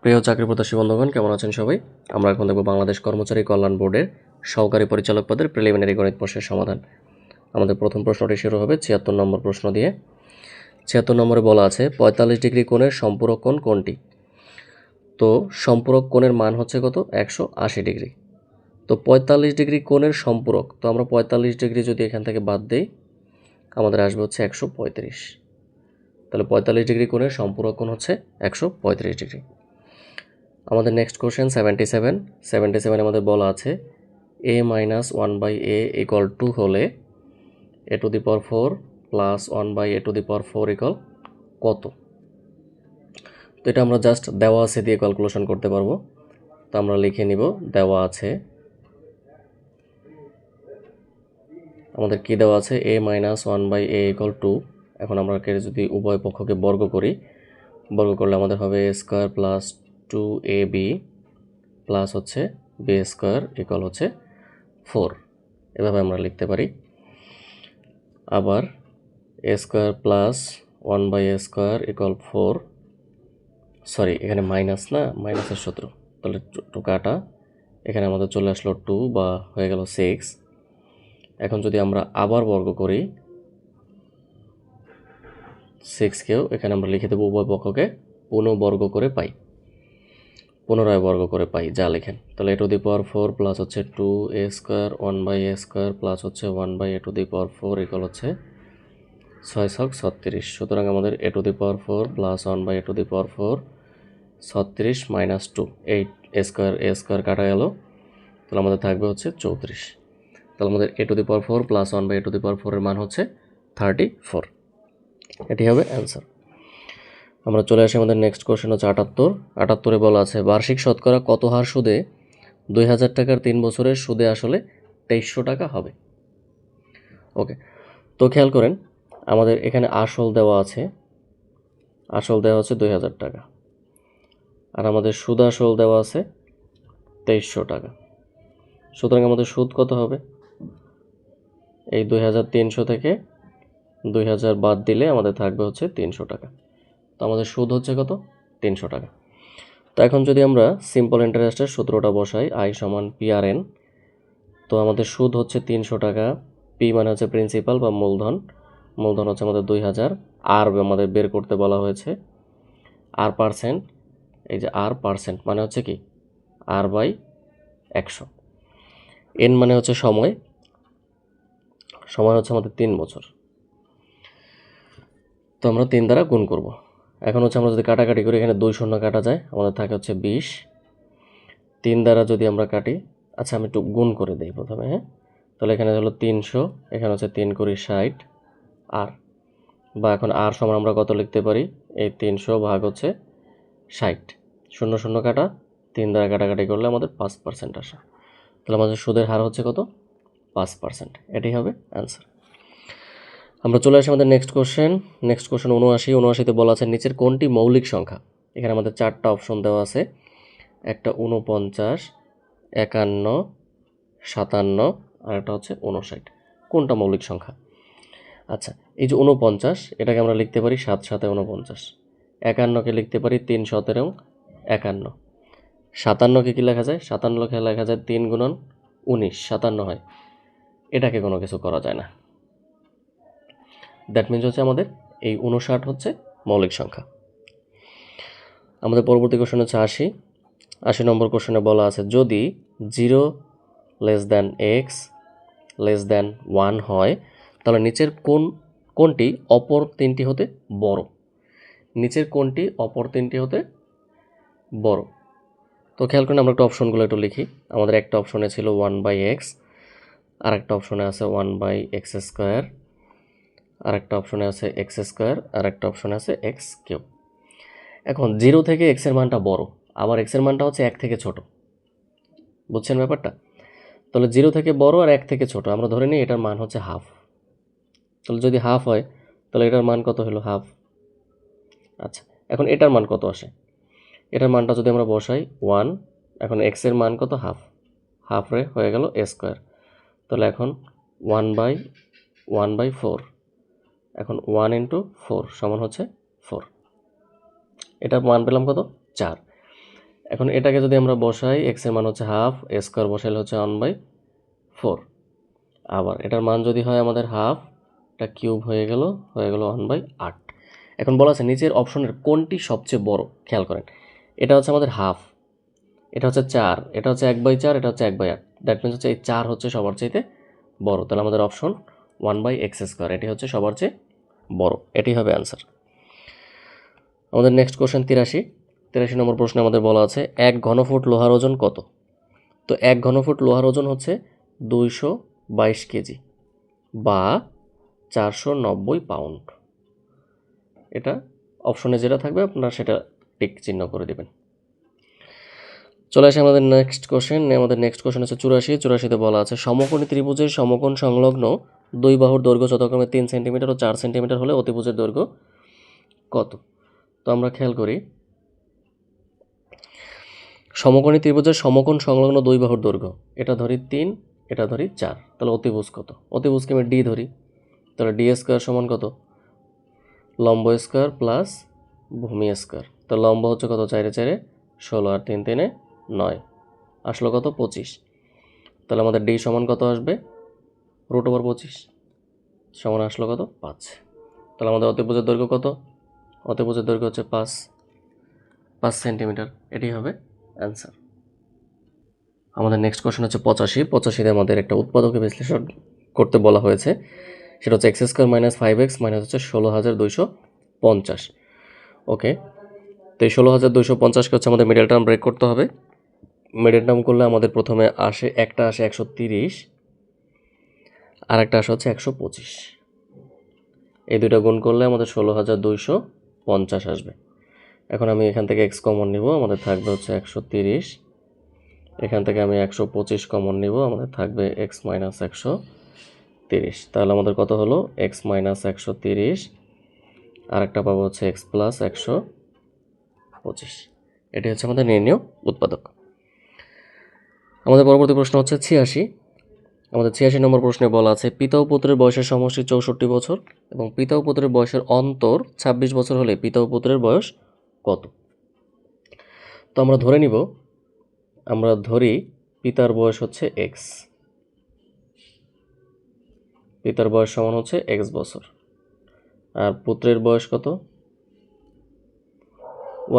প্রিয় চাকরি প্রত্যাশী বন্ধুগণ, কেমন আছেন সবাই? আমরা এখন দেখব বাংলাদেশ কর্মচারী কল্যাণ বোর্ডের সহকারী পরিচালক পদের প্রিলিমিনারি গণিত প্রশ্নের সমাধান। আমাদের প্রথম প্রশ্নটি শুরু হবে ৭৬ নম্বর প্রশ্ন দিয়ে। ৭৬ নম্বরে বলা আছে ৪৫ ডিগ্রি কোণের সম্পূরক কোণ কোনটি? তো সম্পূরক কোণের মান হচ্ছে কত? ১৮০ ডিগ্রি। তো ৪৫ ডিগ্রি কোণের সম্পূরক, তো আমরা ৪৫ ডিগ্রি যদি এখান থেকে বাদ দিই, আমাদের আসবে হচ্ছে ১৩৫। তাহলে ৪৫ ডিগ্রি কোণের সম্পূরক কোণ হচ্ছে ১৩৫ ডিগ্রি। আমাদের নেক্সট কোশ্চেন 77 আমাদের বলা আছে a মাইনাস 1/a ইকুয়াল 2 হলে a to the power 4 plus 1/a to the power 4 equal কত? তো এটা আমরা জাস্ট দেওয়া আছে দিয়ে ক্যালকুলেশন করতে পারবো। তো আমরা লিখে নিব দেওয়া আছে, আমাদের কি দেওয়া আছে a মাইনাস 1/a ইকুয়াল 2। এখন আমরা যদি উভয় পক্ষকে বর্গ করি, বর্গ করলে আমাদের হবে a square plus 2ab plus হচ্ছে b স্কোয়ার ইকুয়াল হচ্ছে 4। এভাবে আমরা লিখতে পারি। আবার a square plus 1/a square equal 4, sorry এখানে মাইনাস না, মাইনাসের সূত্র, তাহলে টু কাটা, এখানে আমাদের চলে আসলো 2 বা হয়ে গেল 6। এখন যদি আমরা আবার বর্গ করি 6কেও এখানে আমরা লিখে দেবো উভয় পক্ষকে পুনর্বর্গ করে পাই, পুনরায় বর্গ করে পাই যা লেখেন। তাহলে a to the power 4 plus হচ্ছে 2a square 1/a square plus হচ্ছে 1/a to the power 4 equal হচ্ছে 6×36। সুতরাং আমাদের a to the power 4 plus 1/a to the power 4 36 minus 2, 8 a square কাটা গেল, তাহলে আমাদের থাকবে হচ্ছে 34। তাহলে আমাদের a to the power 4 plus 1/a to the power 4 এর মান হচ্ছে 34। এটি হবে অ্যান্সার। আমরা চলে আসি আমাদের নেক্সট কোশ্চেন হচ্ছে 78 বলা আছে বার্ষিক শতকরা কত হার সুদে 2000 টাকার 3 বছরের সুদে আসলে 2300 টাকা হবে? ওকে, তো খেয়াল করেন আমাদের এখানে আসল দেওয়া আছে, আসল দেওয়া হচ্ছে 2000 টাকা, আর আমাদের সুদ আসল দেওয়া আছে 2300 টাকা। সুতরাং আমাদের সুদ কত হবে? এই 2300 থেকে 2000 বাদ দিলে আমাদের থাকবে হচ্ছে 300 টাকা। তো আমাদের সুদ হচ্ছে কত? 300 টাকা। তো এখন যদি আমরা সিম্পল ইন্টারেস্টের সূত্রটা বসাই, আই সমান PRN, তো আমাদের সুদ হচ্ছে 300 টাকা, পি মানে হচ্ছে প্রিন্সিপাল বা মূলধন, মূলধন হচ্ছে আমাদের 2000, আর আমাদের বের করতে বলা হয়েছে আর পার্সেন্ট, এই যে আর পার্সেন্ট মানে হচ্ছে কি R/100, এন মানে হচ্ছে সময়, সময় হচ্ছে আমাদের 3 বছর। তো আমরা 3 দ্বারা গুণ করব। এখন হচ্ছে আমরা যদি কাটাকাটি করি, এখানে 2 শূন্য কাটা যায়, আমাদের থাকে হচ্ছে 20। 3 দ্বারা যদি আমরা কাটি, আচ্ছা আমি একটু গুণ করে দিই প্রথমে, হ্যাঁ। তাহলে এখানে হলো 300, এখানে হচ্ছে 3 করি 60 আর, বা এখন আর সমান আমরা কত লিখতে পারি, এই 300 ভাগ হচ্ছে 60, শূন্য শূন্য কাটা, 3 দ্বারা কাটাকাটি করলে আমাদের 5% আসে। তাহলে আমাদের সুদের হার হচ্ছে কত? 5%। এটি হবে অ্যান্সার। আমরা চলে আসি আমাদের নেক্সট কোশ্চেন 79তে বলা আছে নিচের কোনটি মৌলিক সংখ্যা? এখানে আমাদের 4টা অপশন দেওয়া আছে, একটা 49, 51, 57 আর একটা হচ্ছে 59। কোনটা মৌলিক সংখ্যা? আচ্ছা, এই যে 49, এটাকে আমরা লিখতে পারি 7 × 7 = 49, 51কে লিখতে পারি 3 × 17 = 51, 57কে কি লেখা যায়? 57কে লেখা যায় 3 × 19, 57 হয়। এটাকে কোনো কিছু করা যায় না। দ্যাট মিনস হচ্ছে আমাদের এই 59 হচ্ছে মৌলিক সংখ্যা। আমাদের পরবর্তী কোশ্চেন হচ্ছে 80 নম্বর কোশ্চেনে বলা আছে যদি 0 x <1 হয় তাহলে নিচের কোনটি অপর তিনটি হতে বড়? নিচের কোনটি অপর তিনটি হতে বড়? তো খেয়াল করুন আমরা একটা অপশনগুলো একটু লিখি। আমাদের একটা অপশনে ছিল 1/x, আর একটা অপশনে আছে 1/x², আর একটা অপশনে আছে x², আর একটা অপশনে আছে x³। এখন 0 থেকে x এর মানটা বড়, আবার x এর মানটা হচ্ছে 1 থেকে ছোট, বুঝছেন ব্যাপারটা? তাহলে 0 থেকে বড় আর 1 থেকে ছোট, আমরা ধরে নিই এটার মান হচ্ছে হাফ। তাহলে যদি হাফ হয় তাহলে এটার মান কত হলো? হাফ। আচ্ছা, এখন এটার মান কত আসে? এটার মানটা যদি আমরা বসাই 1, এখন x এর মান কত? হাফ, হাফ রে হয়ে গেল a²। তাহলে এখন 1/4, এখন 1 × 4 সমান হচ্ছে 4। এটার মান পেলাম কত? 4। এখন এটাকে যদি আমরা বসাই, এক্সের মান হচ্ছে হাফ, স্কোয়ার বসাইলে হচ্ছে 1/4। আবার এটার মান যদি হয় আমাদের হাফ, এটা কিউব হয়ে গেল 1/8। এখন বলা আছে নিচের অপশনের কোনটি সবচেয়ে বড়। খেয়াল করেন, এটা হচ্ছে আমাদের হাফ, এটা হচ্ছে 4, এটা হচ্ছে 1/4, এটা হচ্ছে 1/8। দ্যাট মিনস হচ্ছে এই 4 হচ্ছে সবার চাইতে বড়। তাহলে আমাদের অপশন 1/x², এটি হচ্ছে সবার চেয়ে বড়, এটি হবে অ্যান্সার। আমাদের নেক্সট কোশ্চেন 83 নম্বর প্রশ্নে আমাদের বলা আছে 1 ঘনফুট লোহার ওজন কত। তো 1 ঘনফুট লোহার ওজন হচ্ছে 222 কেজি বা 490 পাউন্ড। এটা অপশনে যেটা থাকবে আপনারা সেটা টিক চিহ্ন করে দেবেন। চলে আসে আমাদের নেক্সট কোশ্চেন। আমাদের নেক্সট কোশ্চেন হচ্ছে 84তে বলা আছে সমকোণী ত্রিভুজের সমকোণ সংলগ্ন দুই বাহুর দৈর্ঘ্য যথাক্রমে 3 সেন্টিমিটার ও 4 সেন্টিমিটার হলে অতিভুজের দৈর্ঘ্য কত। তো আমরা খেয়াল করি, সমকোণী ত্রিভুজের সমকোণ সংলগ্ন দুই বাহুর দৈর্ঘ্য, এটা ধরি 3, এটা ধরি 4, তাহলে অতিভুজ কত। অতিভুজকে আমি ডি ধরি, তাহলে ডি স্কোয়ার সমান কত, লম্ব স্কোয়ার প্লাস ভূমি স্কোয়ার। তো লম্ব হচ্ছে কত, 4 4 16 আর 3 3 9, আসলো কত 25। তাহলে আমাদের ডি সমান কত আসবে, √25 সমান আসলো কত 5। তাহলে আমাদের অতিভুজের দৈর্ঘ্য কত, অতিভুজের দৈর্ঘ্য হচ্ছে 5 সেন্টিমিটার, এটি হবে অ্যান্সার। আমাদের নেক্সট কোশ্চেন হচ্ছে 85তে আমাদের একটা উৎপাদকে বিশ্লেষণ করতে বলা হয়েছে, সেটা হচ্ছে x² - 5x হচ্ছে 16,250। ওকে, তো এই 16,250কে হচ্ছে আমাদের মিডল টার্ম ব্রেক করতে হবে। মিডল টার্ম করলে আমাদের প্রথমে আসে, একটা আসে 130 আর একটা আসে হচ্ছে 125। এই দুইটা গুণ করলে আমাদের 16,250 আসবে। এখন আমি এখান থেকে x কমন নিব, আমাদের থাকবে হচ্ছে 130। এখান থেকে আমি 125 কমন নিব, আমাদের থাকবে x - 130। তাহলে আমাদের কত হলো, x - 130 আর একটা পাবো হচ্ছে x + 125। এটি হচ্ছে আমাদের নির্ণেয় উৎপাদক। আমাদের পরবর্তী প্রশ্ন হচ্ছে 86। আমাদের 86 নম্বর প্রশ্নে বলা আছে পিতা ও পুত্রের বয়সের সমষ্টি 64 বছর এবং পিতা ও পুত্রের বয়সের অন্তর 26 বছর হলে পিতা ও পুত্রের বয়স কত। তো আমরা ধরে নিব, আমরা ধরি পিতার বয়স হচ্ছে x, পিতার বয়স সমান হচ্ছে x বছর, আর পুত্রের বয়স কত,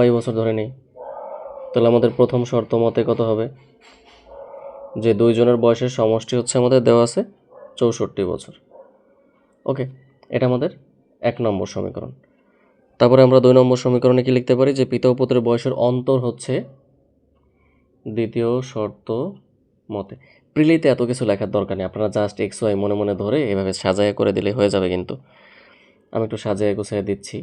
y বছর ধরে নেই। তাহলে আমাদের প্রথম শর্ত মতে কত হবে, যে দুইজনের বয়সের সমষ্টি হচ্ছে আমাদের দেওয়া আছে 64 বছর। ওকে, এটা আমাদের 1 নম্বর সমীকরণ। তারপরে আমরা 2 নম্বর সমীকরণে কি লিখতে পারি, যে পিতা ও পুত্রের বয়সের অন্তর হচ্ছে দ্বিতীয় শর্ত মতে। প্রিলিতে এত কিছু লেখার দরকার নেই, আপনারা জাস্ট x y মনে মনে ধরে এভাবে সাজায় করে দিলে হয়ে যাবে। কিন্তু আমি একটু সাজায় গুছায় দিচ্ছি।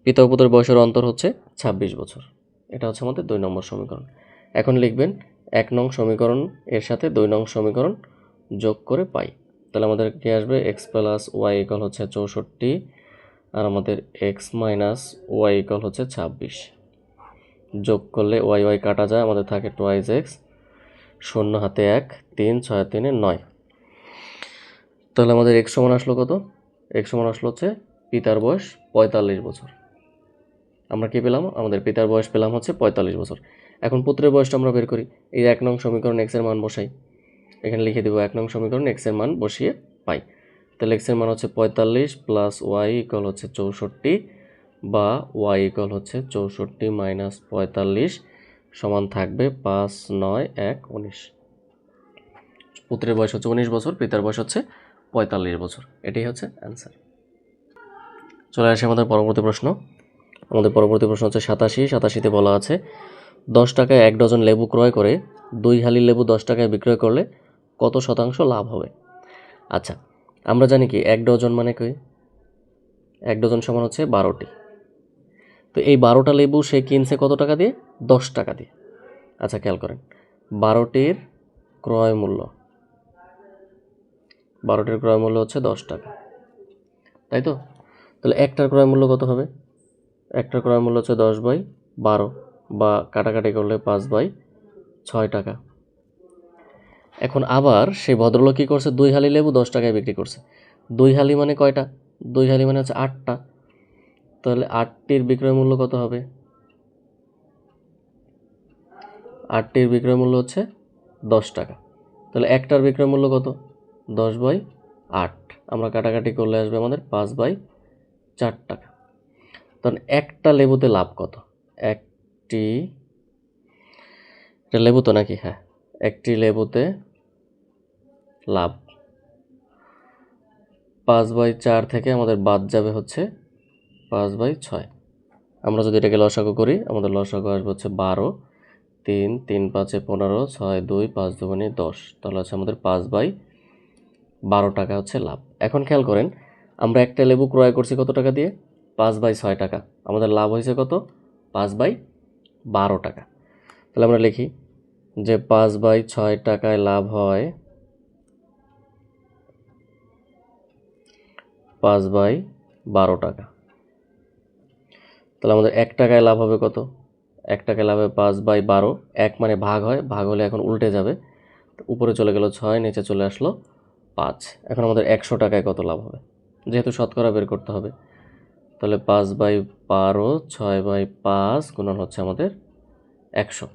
পিতা ও পুত্রের বয়সের অন্তর হচ্ছে 26 বছর, এটা হচ্ছে আমাদের 2 নম্বর সমীকরণ। এখন লিখবেন 1 নং সমীকরণ এর সাথে 2 নং সমীকরণ যোগ করে পাই। তাহলে আমাদের কি আসবে, x + y = হচ্ছে 64 আর আমাদের x - y = হচ্ছে 26। যোগ করলে y y কাটা যায়, আমাদের থাকে 2x, 0 হাতে 1, 3 6 3 9। তাহলে আমাদের x সমান আসলো কত, x সমান আসলো হচ্ছে পিতার বয়স 45 বছর। আমরা কি পেলাম, আমাদের পিতার বয়স পেলাম হচ্ছে 45 বছর। এখন পুত্রের বয়সটা আমরা বের করি, এই 1 নং সমীকরণ x এর মান বসাই, এখানে লিখে দেব 1 নং সমীকরণ x এর মান বসিয়ে পাই। তাহলে x এর মান হচ্ছে 45 + y = হচ্ছে 64 বা y = হচ্ছে 64 - 45 সমান থাকবে 5 9 1 19। পুত্রের বয়স হচ্ছে 19 বছর, পিতার বয়স হচ্ছে 45 বছর, এটাই হচ্ছে অ্যান্সার। চলে আসে আমাদের পরবর্তী প্রশ্ন। আমাদের পরবর্তী প্রশ্ন হচ্ছে 87তে বলা আছে 10 টাকায় 1 ডজন লেবু ক্রয় করে 2 হালি লেবু 10 টাকায় বিক্রয় করলে কত শতাংশ লাভ হবে। আচ্ছা, আমরা জানি কি 1 ডজন মানে কি, 1 ডজন সমান হচ্ছে 12টি। তো এই 12টা লেবু সে কিনছে কত টাকা দিয়ে, 10 টাকা দিয়ে। আচ্ছা খেয়াল করেন, 12টির ক্রয় মূল্য, 12টির ক্রয় মূল্য হচ্ছে 10 টাকা, তাই তো। তাহলে একটার ক্রয় মূল্য কত হবে, একটার ক্রয় মূল্য হচ্ছে 10/12 বা কাটাকাটি করলে 5/6 টাকা। এখন আবার সেই ভদ্রলোক কী করছে, 2 হালি লেবু 10 টাকায় বিক্রি করছে। 2 হালি মানে কয়টা, 2 হালি মানে হচ্ছে 8টা। তাহলে 8টির বিক্রয় মূল্য কত হবে, 8টির বিক্রয় মূল্য হচ্ছে 10 টাকা। তাহলে একটার বিক্রয় মূল্য কত? 10/8। আমরা কাটাকাটি করলে আসবে আমাদের 5/4 টাকা। তখন একটা লেবুতে লাভ কত? একটি এটা লেবু তো নাকি? হ্যাঁ, একটি লেবুতে লাভ 5/4 থেকে আমাদের বাদ যাবে হচ্ছে 5/6। আমরা যদি এটাকে লসাগু করি, আমাদের লসাগু আসবে হচ্ছে 12, 3, 3 5 15, 6 2, 5 2 10। তাহলে হচ্ছে আমাদের 5/12 টাকা হচ্ছে লাভ। এখন খেয়াল করেন, আমরা একটা লেবু ক্রয় করছি কত টাকা দিয়ে? 5/6 টাকা। আমাদের লাভ হয়েছে কত? 5/12 টাকা। তাহলে আমরা লিখি যে 5/6 টাকায় লাভ হয় 5/12 টাকা। তাহলে আমাদের 1 টাকায় লাভ হবে কত? 1 টাকায় লাভ হবে 5/12। 1 মানে ভাগ হয়, ভাগ হলে এখন উল্টে যাবে, উপরে চলে গেল 6, নিচে চলে আসলো 5। এখন আমাদের 100 টাকায় কত লাভ হবে? যেহেতু শতকরা বের করতে হবে, তাহলে 5/12 6/5 গুণন হচ্ছে আমাদের 100।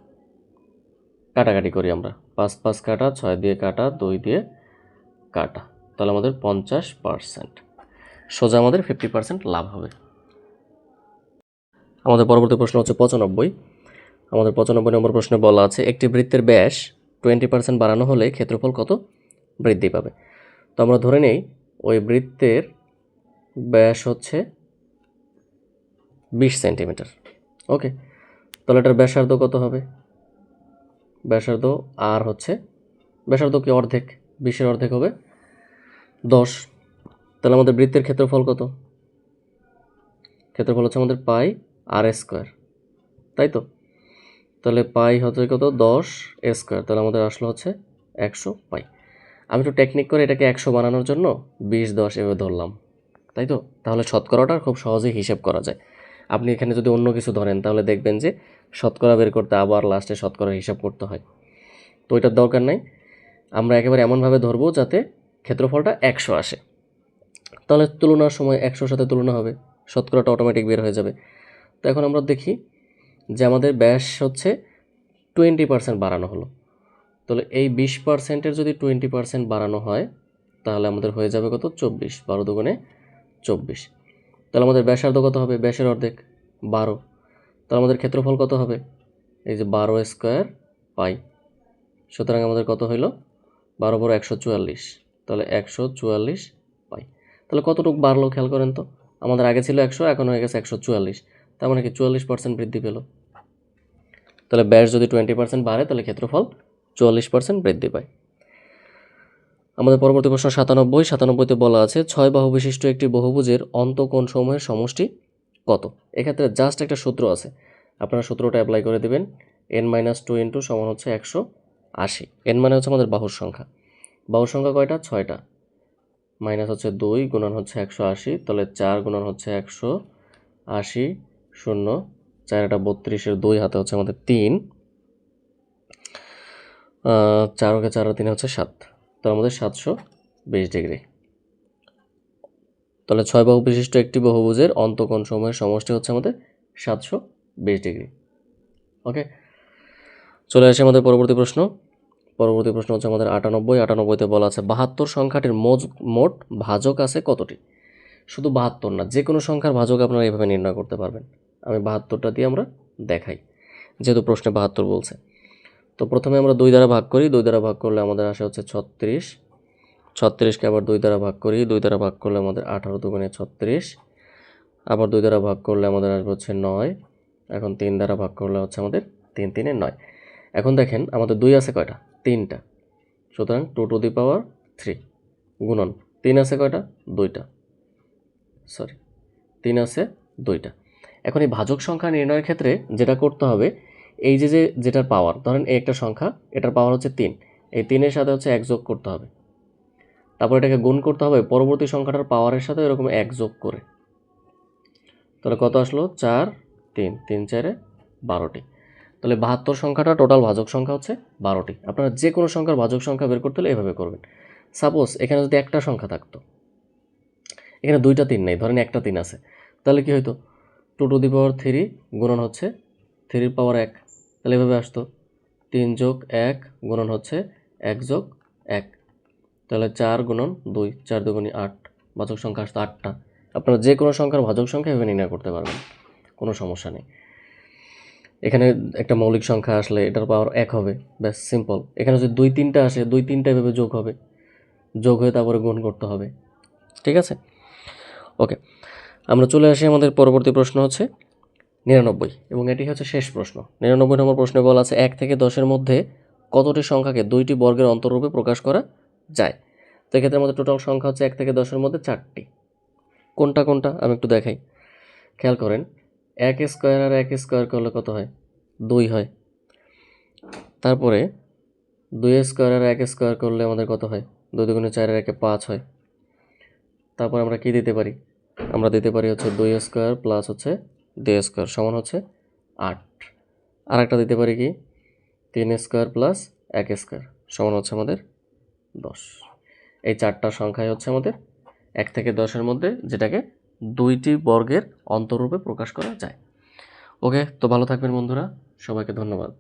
কাটাকাটি করি আমরা, 5 5 কাটা, 6 দিয়ে কাটা, 2 দিয়ে কাটা, তাহলে আমাদের 50%। সোজা আমাদের 50% লাভ হবে। আমাদের পরবর্তী প্রশ্ন হচ্ছে 95। আমাদের 95 নম্বর প্রশ্নে বলা আছে একটি বৃত্তের ব্যাস 20% বাড়ানো হলে ক্ষেত্রফল কত বৃদ্ধি পাবে? তো আমরা ধরে নেই ওই বৃত্তের ব্যাস হচ্ছে 20 সেন্টিমিটার। ওকে, তাহলে এটার ব্যাসার্ধ কত হবে? ব্যাসার্ধ আর হচ্ছে ব্যাসার্ধ কি অর্ধেক, 20-এর অর্ধেক হবে 10। তাহলে আমাদের বৃত্তের ক্ষেত্রফল কত? ক্ষেত্রফল হচ্ছে আমাদের পাই আর স্কোয়ার, তাই তো? তাহলে পাই হচ্ছে কত? 10 স্কোয়ার। তাহলে আমাদের আসলো হচ্ছে 100 পাই। আমি একটু টেকনিক করে এটাকে 100 বানানোর জন্য 20 10 এভাবে ধরলাম, তাই তো? তাহলে শতকরাটা খুব সহজেই হিসেব করা যায়। আপনি এখানে যদি অন্য কিছু ধরেন তাহলে দেখবেন যে শতকরা বের করতে আবার লাস্টে শতকরা হিসাব করতে হয়, তো এটার দরকার নাই। আমরা একেবারে এমনভাবে ধরবো যাতে ক্ষেত্রফলটা 100 আসে। তাহলে তুলনার সময় 100-র সাথে তুলনা হবে, শতকরাটা অটোমেটিক বের হয়ে যাবে। তো এখন আমরা দেখি যে আমাদের ব্যাস হচ্ছে 20% বাড়ানো হলো। তাহলে এই 20%-এর যদি 20% বাড়ানো হয় তাহলে আমাদের হয়ে যাবে কত? 24। 12 দুগুণে 24। তাহলে আমাদের ব্যাসার্ধ কত হবে? ব্যাসের অর্ধেক 12। তাহলে আমাদের ক্ষেত্রফল কত হবে? এই যে 12 স্কোয়ার পাই। সুতরাং আমাদের কত হইল? 12 বড় 144। তাহলে 144 পাই। তাহলে কতটুকু বাড়লো খেয়াল করেন তো। আমাদের আগে ছিল 100, এখন হয়ে গেছে 144। তার মানে কি 44% বৃদ্ধি পেল। তাহলে ব্যাস যদি 20% বাড়ে তাহলে ক্ষেত্রফল 44% বৃদ্ধি পায়। আমাদের পরবর্তী প্রশ্ন 97। 97তে বলা আছে 6 বাহু বিশিষ্ট একটি বহুভুজের অন্তঃকোণসমূহের সমষ্টি কত? এক্ষেত্রে জাস্ট একটা সূত্র আছে, আপনারা সূত্রটা অ্যাপ্লাই করে দেবেন। n-2 সমান হচ্ছে 180। n মানে হচ্ছে আমাদের বাহুর সংখ্যা। বাহুর সংখ্যা কয়টা? 6টা। মাইনাস হচ্ছে 2 গুণন হচ্ছে 180। তাহলে 4 গুণন হচ্ছে 180, 0 4 32-এর 2 হাতে হচ্ছে আমাদের 3, 4 কে 4 আর 3 হচ্ছে 7। তো আমাদের 720 ডিগ্রি। তাহলে 6 বাহু বিশিষ্ট একটি বহুভুজের অন্তঃকোণসমূহের সমষ্টি হচ্ছে আমাদের 720 ডিগ্রি। ওকে, চলে আসে আমাদের পরবর্তী প্রশ্ন। পরবর্তী প্রশ্ন হচ্ছে আমাদের 98। 98তে বলা আছে 72 সংখ্যাটির মোট ভাজক আছে কতটি? শুধু 72 না, যে কোনো সংখ্যার ভাজক আপনারা এইভাবে নির্ণয় করতে পারবেন। আমি 72টা দিয়ে আমরা দেখাই, যেহেতু প্রশ্নে 72 বলছে। তো প্রথমে আমরা 2 দ্বারা ভাগ করি। 2 দ্বারা ভাগ করলে আমাদের আসে হচ্ছে 36। 36কে আবার 2 দ্বারা ভাগ করি। 2 দ্বারা ভাগ করলে আমাদের 18 দুগুণে 36। আবার 2 দ্বারা ভাগ করলে আমাদের আসবে হচ্ছে 9। এখন 3 দ্বারা ভাগ করলে হচ্ছে আমাদের 3 3 9। এখন দেখেন আমাদের 2 আছে কয়টা? 3টা। সুতরাং 2 টু দি পাওয়ার 3 গুণন 3 আছে কয়টা? 2টা। সরি, 3 আছে 2টা। এখন এই ভাজক সংখ্যা নির্ণয়ের ক্ষেত্রে যেটা করতে হবে, এই যে যেটার পাওয়ার, ধরেন এই একটা সংখ্যা, এটার পাওয়ার হচ্ছে 3, এই 3-এর সাথে হচ্ছে 1 যোগ করতে হবে। তারপর এটাকে গুণ করতে হবে পরবর্তী সংখ্যাটার পাওয়ারের সাথে এরকম 1 যোগ করে। তাহলে কত আসলো? 4 3 3 4 12টি। তাহলে 72 সংখ্যাটা টোটাল ভাজক সংখ্যা হচ্ছে 12টি। আপনারা যে কোনো সংখ্যার ভাজক সংখ্যা বের করতে হলে এভাবে করবেন। সাপোজ এখানে যদি একটা সংখ্যা থাকতো, এখানে 2টা 3 নেই, ধরেন একটা 3 আছে, তাহলে কি হইতো? 2 টু দি পাওয়ার 3 গুণন হচ্ছে 3 এর পাওয়ার 1। তাহলে এভাবে আসতো 3 যোগ 1 গুণন হচ্ছে 1 যোগ 1, তাহলে 4 গুণন 2, 4 দুগুণে 8, ভাজক সংখ্যা আসতো 8টা। আপনারা যে কোনো সংখ্যার ভাজক সংখ্যা এভাবে নির্ণয় করতে পারবেন, কোনো সমস্যা নেই। এখানে একটা মৌলিক সংখ্যা আসলে এটার পাওয়ার 1 হবে, ব্যাস সিম্পল। এখানে যদি 2 3টা আসে 2 3টা এভাবে যোগ হবে, যোগ হয়ে তারপরে গুণ করতে হবে, ঠিক আছে? ওকে, আমরা চলে আসি আমাদের পরবর্তী প্রশ্ন হচ্ছে 99, এবং এটি হচ্ছে শেষ প্রশ্ন। 99 নম্বর প্রশ্নে বলা আছে 1 থেকে 10-এর মধ্যে কতটি সংখ্যাকে 2টি বর্গের অন্তরূপে প্রকাশ করা যায়? তো এক্ষেত্রে আমাদের টোটাল সংখ্যা হচ্ছে 1 থেকে 10-এর মধ্যে 4টি। কোনটা কোনটা আমি একটু দেখাই, খেয়াল করেন। 1 স্কোয়ার আর 1 স্কোয়ার করলে কত হয়? 2 হয়। তারপরে 2 স্কোয়ার আর 1 স্কোয়ার করলে আমাদের কত হয়? 2 দুগুণে 4 আর 1 5 হয়। তারপর আমরা কি দিতে পারি? আমরা দিতে পারি হচ্ছে 2 স্কোয়ার প্লাস হচ্ছে 2 স্কোয়ার সমান হচ্ছে 8। আর একটা দিতে পারি কি? 3 স্কোয়ার প্লাস 1 স্কোয়ার সমান হচ্ছে আমাদের 10। এই 4টা সংখ্যাই হচ্ছে আমাদের 1 থেকে 10-এর মধ্যে, যেটাকে 2টি বর্গের অন্তরূপে প্রকাশ করা যায়। ওকে, তো ভালো থাকবেন বন্ধুরা, সবাইকে ধন্যবাদ।